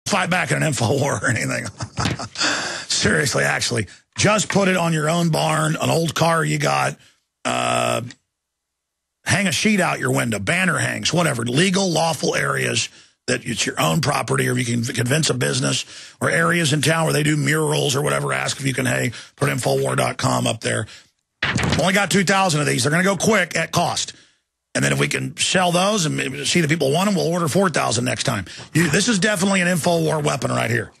fight back in an info war or anything. Seriously, actually, just put it on your own barn, an old car you got. Hang a sheet out your window, banner hangs, whatever, legal, lawful areas that it's your own property, or you can convince a business, or areas in town where they do murals or whatever. Ask if you can, hey, put Infowar.com up there. Only got 2,000 of these. They're going to go quick at cost. And then if we can sell those and see the people want them, we'll order 4,000 next time. This is definitely an Infowar weapon right here.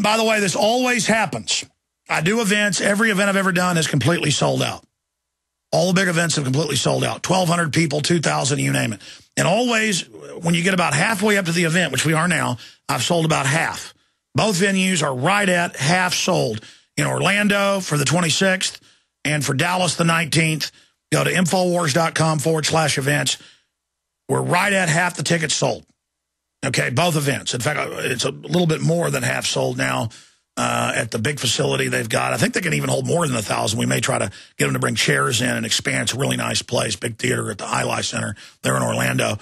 By the way, this always happens. I do events. Every event I've ever done is completely sold out. All the big events have completely sold out. 1,200 people, 2,000, you name it. And always, when you get about halfway up to the event, which we are now, I've sold about half. Both venues are right at half sold. In Orlando for the 26th and for Dallas the 19th, go to Infowars.com/events. We're right at half the tickets sold. Okay, both events. In fact, it's a little bit more than half sold now at the big facility they've got. I think they can even hold more than 1,000. We may try to get them to bring chairs in and expand. It's a really nice place, big theater at the Ili Center there in Orlando.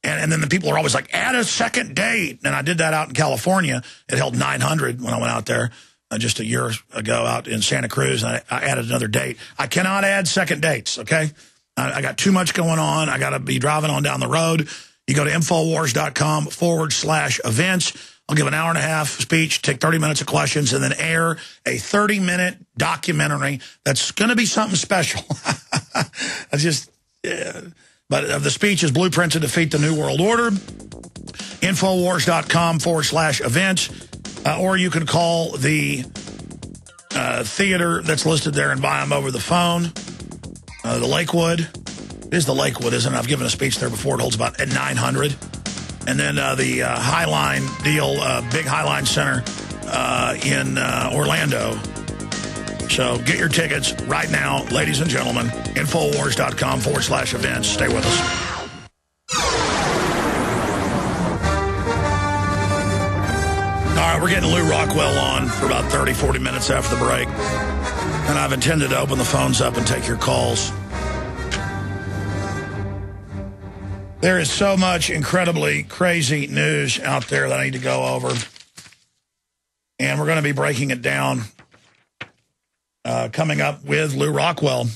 And then the people are always like, add a second date. And I did that out in California. It held 900 when I went out there just a year ago out in Santa Cruz. And I added another date. I cannot add second dates, okay? I got too much going on. I got to be driving on down the road. You go to Infowars.com/events. I'll give an hour-and-a-half speech, take 30 minutes of questions, and then air a 30-minute documentary that's going to be something special. I just, yeah. But the speech is Blueprint to Defeat the New World Order. Infowars.com/events. Or you can call the theater that's listed there and buy them over the phone. The Lakewood. It is the Lakewood, isn't it? I've given a speech there before. It holds about 900. And then the Highline deal, big Highline Center in Orlando. So get your tickets right now, ladies and gentlemen. Infowars.com/events. Stay with us. All right, we're getting Lew Rockwell on for about 30, 40 minutes after the break. And I've intended to open the phones up and take your calls. There is so much incredibly crazy news out there that I need to go over. And we're going to be breaking it down coming up with Lew Rockwell.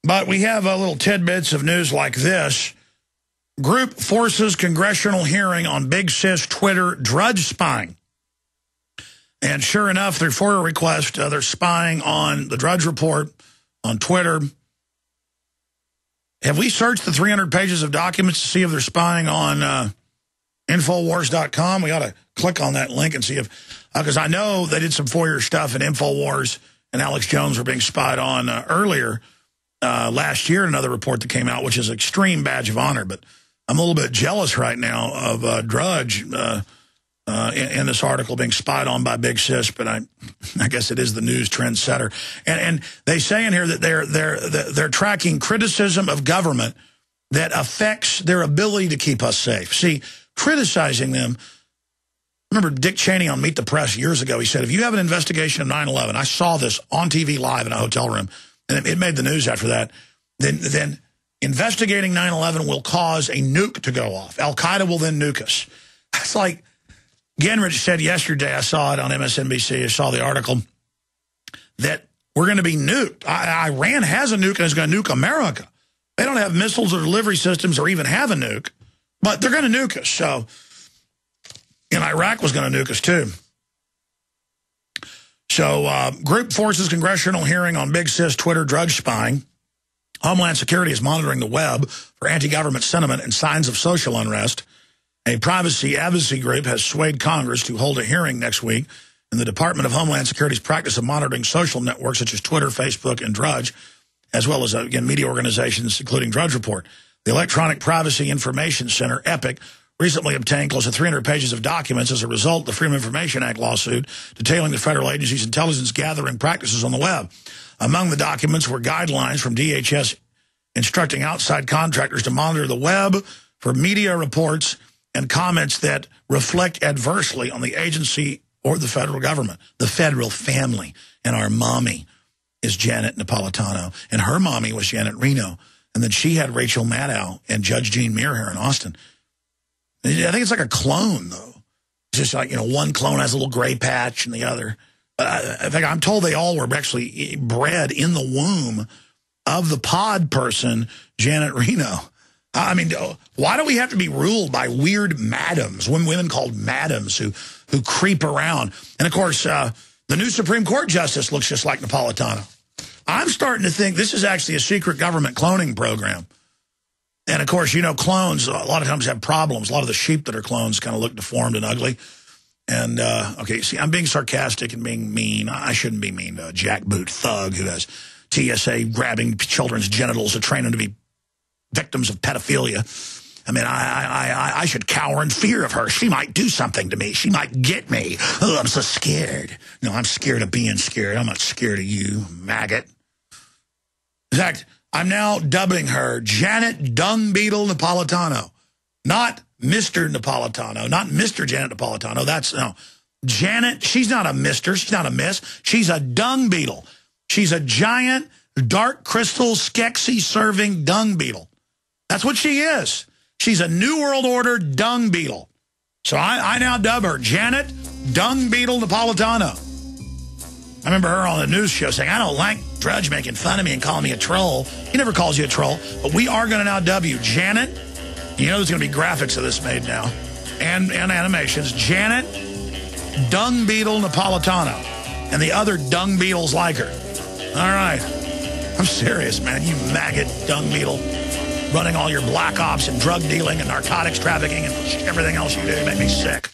But we have little tidbits of news like this. Group forces congressional hearing on Big Sis Twitter drudge spying. And sure enough, through FOIA request, they're spying on the Drudge Report on Twitter. Have we searched the 300 pages of documents to see if they're spying on Infowars.com? We ought to click on that link and see if, because I know they did some FOIA stuff in Infowars, and Alex Jones were being spied on earlier last year in another report that came out, which is an extreme badge of honor. But I'm a little bit jealous right now of Drudge in this article being spied on by Big Sis, but I guess it is the news trendsetter. And they say in here that they're tracking criticism of government that affects their ability to keep us safe. See, criticizing them. Remember Dick Cheney on Meet the Press years ago? He said, if you have an investigation of 9/11, I saw this on TV live in a hotel room, and it made the news after that, then investigating 9/11 will cause a nuke to go off. Al-Qaeda will then nuke us. It's like Gingrich said yesterday, I saw it on MSNBC, I saw the article, that we're going to be nuked. Iran has a nuke and is going to nuke America. They don't have missiles or delivery systems or even have a nuke, but they're going to nuke us. So, and Iraq was going to nuke us too. So, group forces congressional hearing on Big Sis Twitter drudge spying. Homeland Security is monitoring the web for anti-government sentiment and signs of social unrest. A privacy advocacy group has swayed Congress to hold a hearing next week in the Department of Homeland Security's practice of monitoring social networks such as Twitter, Facebook, and Drudge, as well as, again, media organizations, including Drudge Report. The Electronic Privacy Information Center, EPIC, recently obtained close to 300 pages of documents as a result of the Freedom of Information Act lawsuit detailing the federal agency's intelligence gathering practices on the web. Among the documents were guidelines from DHS instructing outside contractors to monitor the web for media reports and comments that reflect adversely on the agency or the federal government, the federal family. And our mommy is Janet Napolitano, and her mommy was Janet Reno. And then she had Rachel Maddow and Judge Jean Muir here in Austin. I think it's like a clone, though. It's just like, one clone has a little gray patch and the other. I think I'm told they all were actually bred in the womb of the pod person, Janet Reno. I mean, why do we have to be ruled by weird madams, women called madams who creep around? And, of course, the new Supreme Court justice looks just like Napolitano. I'm starting to think this is actually a secret government cloning program. And, of course, clones a lot of times have problems. A lot of the sheep that are clones kind of look deformed and ugly. And, okay, see, I'm being sarcastic and being mean. I shouldn't be mean to a jackboot thug who has TSA grabbing children's genitals to train them to be victims of pedophilia. I mean, I should cower in fear of her. She might do something to me. She might get me. Oh, I'm so scared. No, I'm scared of being scared. I'm not scared of you, maggot. In fact, I'm now dubbing her Janet Dung Beetle Napolitano. Not Mr. Napolitano. Not Mr. Janet Napolitano. No. Janet, she's not a Mr. She's not a Miss. She's a dung beetle. She's a giant, dark crystal, Skeksis-serving dung beetle. That's what she is. She's a New World Order dung beetle. So I now dub her Janet Dung Beetle Napolitano. I remember her on the news show saying, I don't like Drudge making fun of me and calling me a troll. He never calls you a troll. But we are going to now dub you Janet. There's going to be graphics of this made now. And animations. Janet Dung Beetle Napolitano. And the other dung beetles like her. All right. I'm serious, man. You maggot dung beetle. Running all your black ops and drug dealing and narcotics trafficking and everything else you do. Make me sick.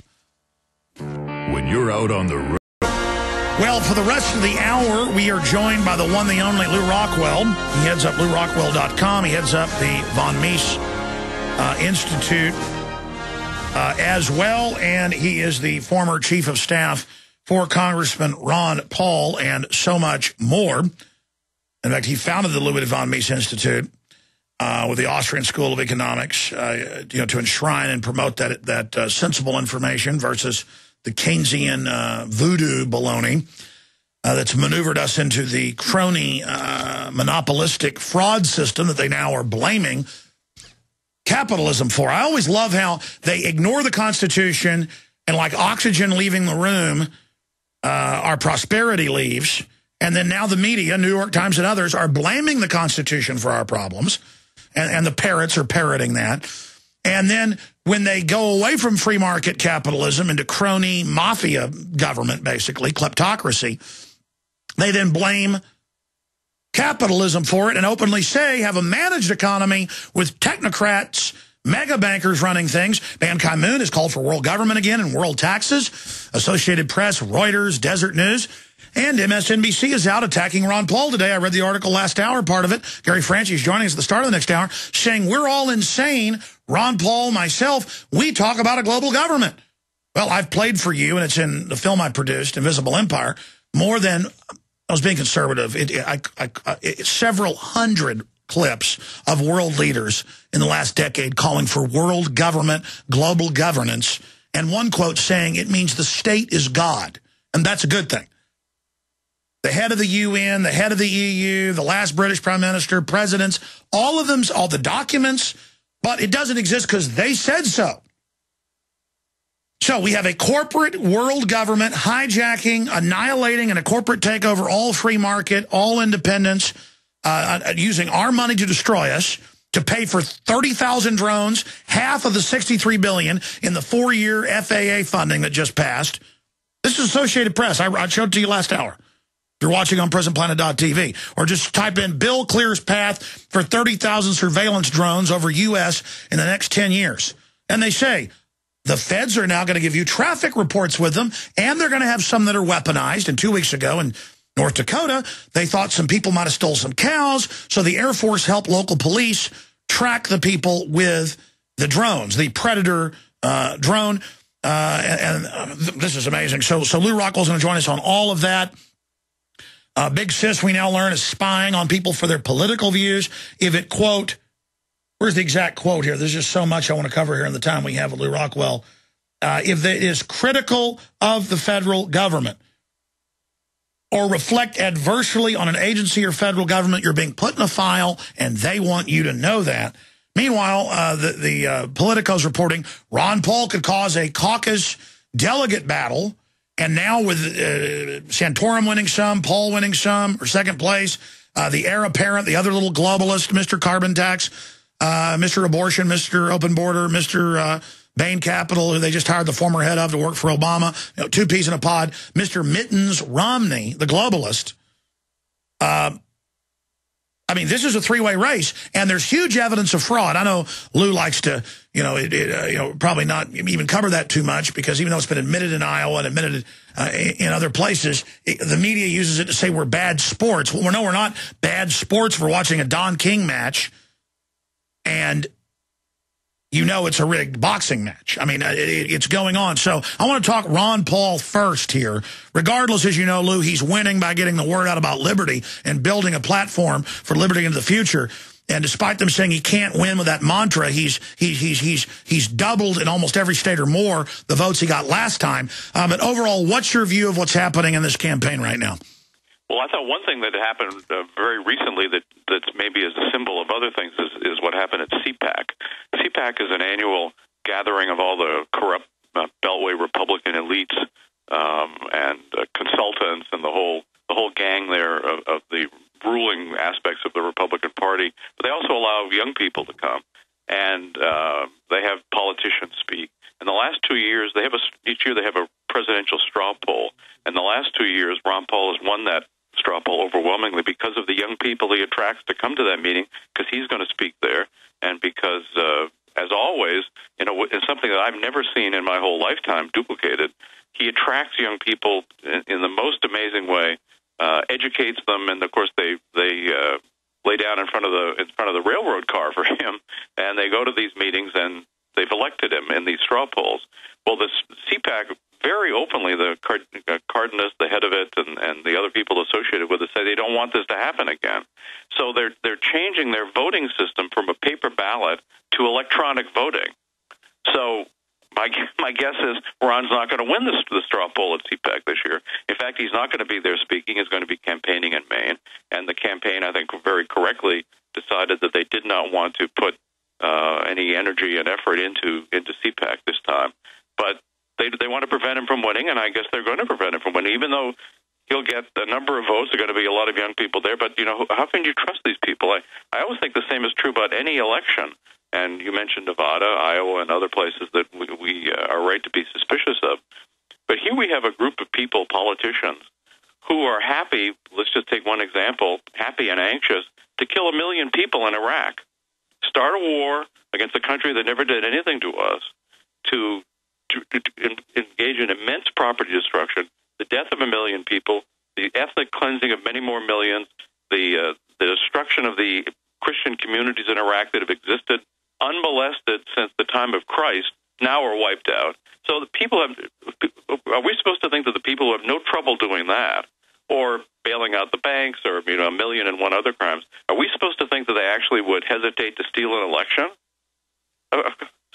When you're out on the road. Well, for the rest of the hour, we are joined by the one, the only Lew Rockwell. He heads up LewRockwell.com. He heads up the von Mises Institute as well. And he is the former chief of staff for Congressman Ron Paul and so much more. In fact, he founded the Ludwig von Mises Institute with the Austrian School of Economics, to enshrine and promote that sensible information versus the Keynesian voodoo baloney that's maneuvered us into the crony monopolistic fraud system that they now are blaming capitalism for. I always love how they ignore the Constitution and like oxygen leaving the room, our prosperity leaves. And then now the media, New York Times and others, are blaming the Constitution for our problems. And the parrots are parroting that. And then when they go away from free market capitalism into crony mafia government, basically, kleptocracy, they then blame capitalism for it and openly say have a managed economy with technocrats, mega bankers running things. Ban Ki-moon has called for world government again and world taxes. Associated Press, Reuters, Desert News. And MSNBC is out attacking Ron Paul today. I read the article last hour, part of it. Gary Franchi is joining us at the start of the next hour, saying we're all insane. Ron Paul, myself, we talk about a global government. Well, I've played for you, and it's in the film I produced, Invisible Empire, more than, I was being conservative, several hundred clips of world leaders in the last decade calling for world government, global governance, and one quote saying it means the state is God, and that's a good thing. The head of the UN, the head of the EU, the last British prime minister, presidents, all of them, all the documents, but it doesn't exist because they said so. So we have a corporate world government hijacking, annihilating, and a corporate takeover, all free market, all independence, using our money to destroy us, to pay for 30,000 drones, half of the $63 billion in the 4-year FAA funding that just passed. This is Associated Press. I showed it to you last hour. You're watching on Prisonplanet.tv, or just type in Bill clears path for 30,000 surveillance drones over U.S. in the next 10 years. And they say the feds are now going to give you traffic reports with them, and they're going to have some that are weaponized. And 2 weeks ago in North Dakota, they thought some people might have stole some cows, so the Air Force helped local police track the people with the drones, the Predator drone. This is amazing. So Lew Rockwell's going to join us on all of that. Big Sis, we now learn, is spying on people for their political views. If it, quote, where's the exact quote here? There's just so much I want to cover here in the time we have with Lew Rockwell. If it is critical of the federal government or reflect adversely on an agency or federal government, you're being put in a file, and they want you to know that. Meanwhile, the Politico's reporting Ron Paul could cause a caucus delegate battle, and now with Santorum winning some, Paul winning some, or second place, the heir apparent, the other little globalist, Mr. Carbon Tax, Mr. Abortion, Mr. Open Border, Mr. Bain Capital, who they just hired the former head of to work for Obama, two peas in a pod, Mr. Mittens Romney, the globalist. I mean, this is a three-way race, and there's huge evidence of fraud. I know Lew likes to, probably not even cover that too much, because even though it's been admitted in Iowa and admitted in other places, the media uses it to say we're bad sports. Well, no, we're not bad sports for watching a Don King match, and it's a rigged boxing match. I mean, it's going on. So I want to talk Ron Paul first here. Regardless, as you know, Lew, he's winning by getting the word out about liberty and building a platform for liberty into the future. And despite them saying he can't win with that mantra, he's doubled in almost every state or more the votes he got last time. But overall, what's your view of what's happening in this campaign right now? Well, I thought one thing that happened very recently that maybe is a symbol of other things is what happened at CPAC. CPAC is an annual gathering of all the corrupt Beltway Republican elites and consultants and the whole gang there of the ruling aspects of the Republican Party. But they also allow young people to come, and they have politicians speak. In the last 2 years, each year they have a presidential straw poll. And the last 2 years, Ron Paul has won that straw poll overwhelmingly because of the young people he attracts to come to that meeting, because he's going to speak there, and because, as always, it's something that I've never seen in my whole lifetime duplicated. He attracts young people in the most amazing way, educates them, and of course they lay down in front of the railroad car for him, and they go to these meetings and they've elected him in these straw polls. Well, this CPAC very openly, the Cardenas, the head of it, and the other people associated with it say they don't want this to happen again. So they're changing their voting system from a paper ballot to electronic voting. So my guess is Ron's not going to win the straw poll at CPAC this year. In fact, he's not going to be there speaking. He's going to be campaigning in Maine. And the campaign, I think, very correctly decided that they did not want to put any energy and effort into CPAC this time. But they want to prevent him from winning, and I guess they're going to prevent him from winning, even though he'll get a number of votes. There are going to be a lot of young people there. But, how can you trust these people? I always think the same is true about any election. And you mentioned Nevada, Iowa, and other places that we are right to be suspicious of. But here we have a group of people, politicians, who are happy, let's just take one example, happy and anxious to kill 1 million people in Iraq, start a war against a country that never did anything to us, to engage in immense property destruction, the death of 1 million people, the ethnic cleansing of many more millions, the destruction of the Christian communities in Iraq that have existed unmolested since the time of Christ, now are wiped out. So the people are we supposed to think that the people who have no trouble doing that, or bailing out the banks, or 1 million and one other crimes, are we supposed to think that they actually would hesitate to steal an election?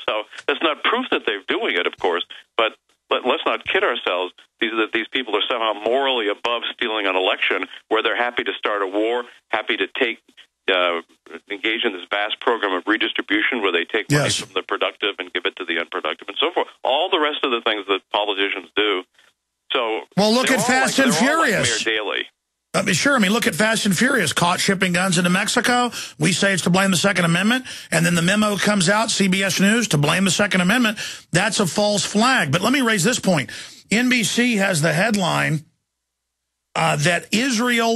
So that's not proof that they're doing it, of course, but let's not kid ourselves that these people are somehow morally above stealing an election, where they're happy to start a war, happy to engage in this vast program of redistribution where they take money from the productive and give it to the unproductive and so forth. All the rest of the things that politicians do. So, well, look at Fast and Furious. Mayor Daley. Sure. Look at Fast and Furious, caught shipping guns into Mexico. We say it's to blame the Second Amendment. And then the memo comes out, CBS News, to blame the Second Amendment. That's a false flag. But let me raise this point. NBC has the headline that Israel